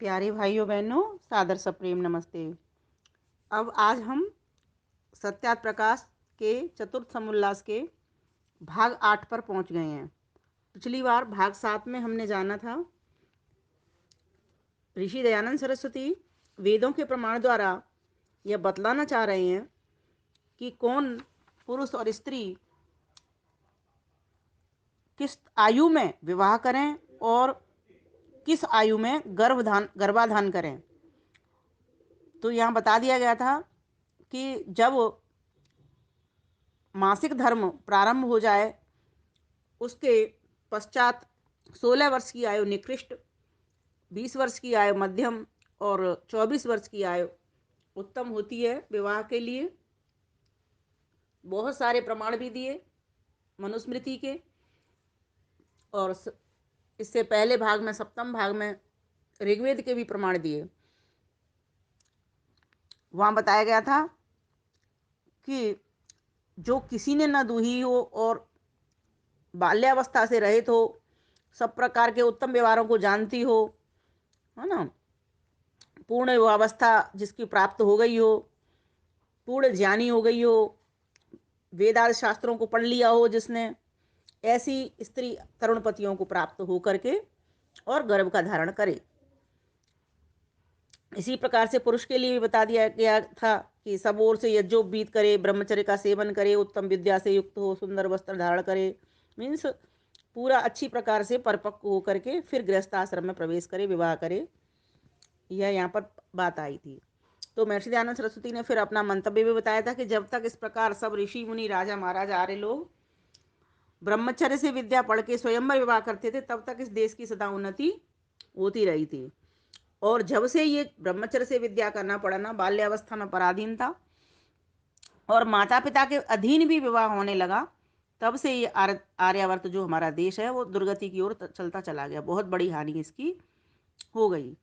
प्यारे भाइयों बहनों, सादर सप्रेम नमस्ते। अब आज हम सत्यार्थ प्रकाश के चतुर्थ समुल्लास के भाग 8 पर पहुंच गए हैं। पिछली बार भाग 7 में हमने जाना था ऋषि दयानंद सरस्वती वेदों के प्रमाण द्वारा यह बतलाना चाह रहे हैं कि कौन पुरुष और स्त्री किस आयु में विवाह करें और किस आयु में गर्भाधान करें। तो यहाँ बता दिया गया था कि जब मासिक धर्म प्रारंभ हो जाए उसके पश्चात 16 वर्ष की आयु निकृष्ट, 20 वर्ष की आयु मध्यम और 24 वर्ष की आयु उत्तम होती है विवाह के लिए। बहुत सारे प्रमाण भी दिए मनुस्मृति के, और इससे पहले भाग में, सप्तम भाग में, ऋग्वेद के भी प्रमाण दिए। वहाँ बताया गया था कि जो किसी ने न दुही हो और बाल्यावस्था से रहित हो, सब प्रकार के उत्तम व्यवहारों को जानती हो, है ना, पूर्ण युवावस्था जिसकी प्राप्त हो गई हो, पूर्ण ज्ञानी हो गई हो, वेदांत शास्त्रों को पढ़ लिया हो जिसने, ऐसी स्त्री तरुणपतियों को प्राप्त हो करके और गर्भ का धारण करे। इसी प्रकार से पुरुष के लिए भी बता दिया गया था कि सब ओर से यज्ञोपवीत करे, ब्रह्मचर्य का सेवन करे, उत्तम विद्या से युक्त हो, सुंदर वस्त्र धारण करे, मीन्स पूरा अच्छी प्रकार से परिपक्व हो करके फिर गृहस्थाश्रम में प्रवेश करे, विवाह करे। यह यहाँ पर बात आई थी। तो महर्षि दयानंद सरस्वती ने फिर अपना मंतव्य भी बताया था कि जब तक इस प्रकार सब ऋषि मुनि, राजा महाराजा आर्य लोग ब्रह्मचर्य से विद्या पढ़ के स्वयंवर विवाह करते थे, तब तक इस देश की सदा उन्नति होती रही थी। और जब से ये ब्रह्मचर्य से विद्या करना पड़ना, बाल्यावस्था में पराधीन था और माता पिता के अधीन भी विवाह होने लगा, तब से ये आर्यावर्त जो हमारा देश है वो दुर्गति की ओर चलता चला गया। बहुत बड़ी हानि इसकी हो गई।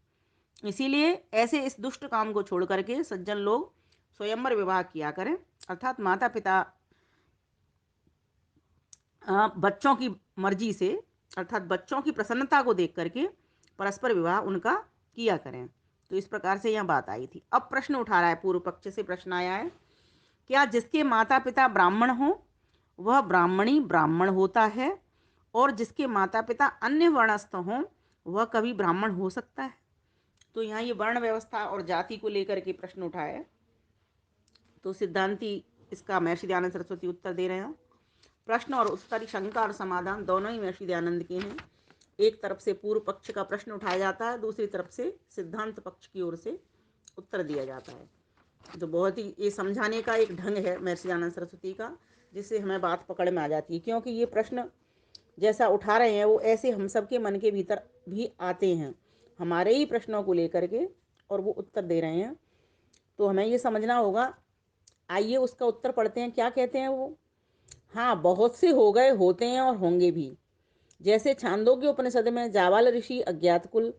इसीलिए ऐसे इस दुष्ट काम को छोड़ करके सज्जन लोग स्वयंवर विवाह किया करें, अर्थात माता पिता बच्चों की मर्जी से, अर्थात बच्चों की प्रसन्नता को देख करके परस्पर विवाह उनका किया करें। तो इस प्रकार से यह बात आई थी। अब प्रश्न उठा रहा है, पूर्व पक्ष से प्रश्न आया है, क्या जिसके माता पिता ब्राह्मण हो वह ब्राह्मणी ब्राह्मण होता है, और जिसके माता पिता अन्य वर्णस्थ हों वह कभी ब्राह्मण हो सकता है? तो यहाँ ये वर्ण व्यवस्था और जाति को लेकर के प्रश्न उठाया है। तो सिद्धांति इसका महर्षि दयानंद सरस्वती उत्तर दे रहे हैं। प्रश्न और उत्तर, शंका और समाधान दोनों ही महर्षि दयानंद के हैं। एक तरफ से पूर्व पक्ष का प्रश्न उठाया जाता है, दूसरी तरफ से सिद्धांत पक्ष की ओर से उत्तर दिया जाता है। तो बहुत ही ये समझाने का एक ढंग है महर्षि दयानंद सरस्वती का, जिससे हमें बात पकड़ में आ जाती है। क्योंकि ये प्रश्न जैसा उठा रहे हैं वो ऐसे हम सबके मन के भीतर भी आते हैं, हमारे ही प्रश्नों को लेकर के, और वो उत्तर दे रहे हैं। तो हमें ये समझना होगा। आइए उसका उत्तर पढ़ते हैं। क्या कहते हैं वो? हाँ, बहुत से हो गए, होते हैं और होंगे भी। जैसे छांदोग्य उपनिषद में जाबाल ऋषि अज्ञात कुल,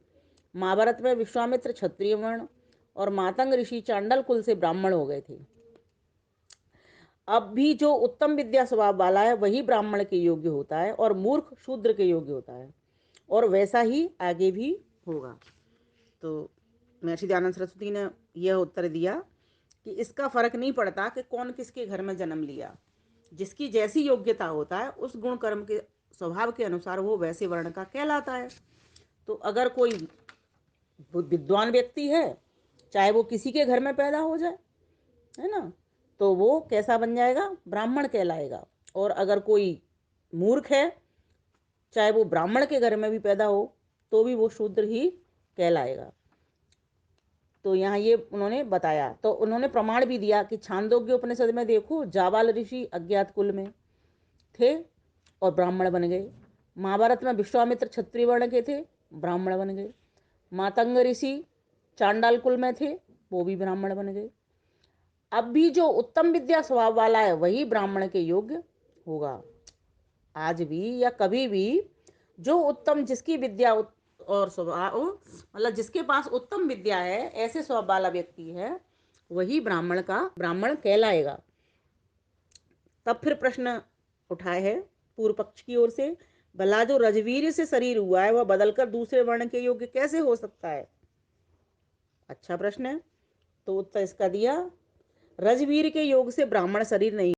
महाभारत में विश्वामित्र क्षत्रिय वर्ण और मातंग ऋषि चांडल कुल से ब्राह्मण हो गए थे। अब भी जो उत्तम विद्या स्वभाव वाला है वही ब्राह्मण के योग्य होता है और मूर्ख शूद्र के योग्य होता है, और वैसा ही आगे भी होगा। तो महर्षि दयानंद सरस्वती ने यह उत्तर दिया कि इसका फर्क नहीं पड़ता कि कौन किसके घर में जन्म लिया, जिसकी जैसी योग्यता होता है उस गुण कर्म के स्वभाव के अनुसार वो वैसे वर्ण का कहलाता है। तो अगर कोई विद्वान व्यक्ति है, चाहे वो किसी के घर में पैदा हो जाए, है ना, तो वो कैसा बन जाएगा? ब्राह्मण कहलाएगा। और अगर कोई मूर्ख है, चाहे वो ब्राह्मण के घर में भी पैदा हो, तो भी वो शूद्र ही कहलाएगा। तो यहाँ ये उन्होंने बताया। तो उन्होंने प्रमाण भी दिया कि छांदोग्य उपनिषद में देखो, जाबाल ऋषि अज्ञात कुल में थे और ब्राह्मण बन गए। महाभारत में विश्वामित्र क्षत्रिय वर्ण के थे, ब्राह्मण बन गए। मातंग ऋषि चांडाल कुल में थे, वो भी ब्राह्मण बन गए। अब भी जो उत्तम विद्या स्वभाव वाला है वही ब्राह्मण के योग्य होगा। आज भी या कभी भी जो उत्तम, जिसकी विद्या और स्वभाव, मतलब जिसके पास उत्तम विद्या है, ऐसे स्वभाव वाला व्यक्ति है, वही ब्राह्मण कहलाएगा। तब फिर प्रश्न उठाए है पूर्व पक्ष की ओर से, भला जो रजवीर से शरीर हुआ है वह बदलकर दूसरे वर्ण के योग्य कैसे हो सकता है? अच्छा प्रश्न है। तो उत्तर इसका दिया, रजवीर के योग से ब्राह्मण शरीर नहीं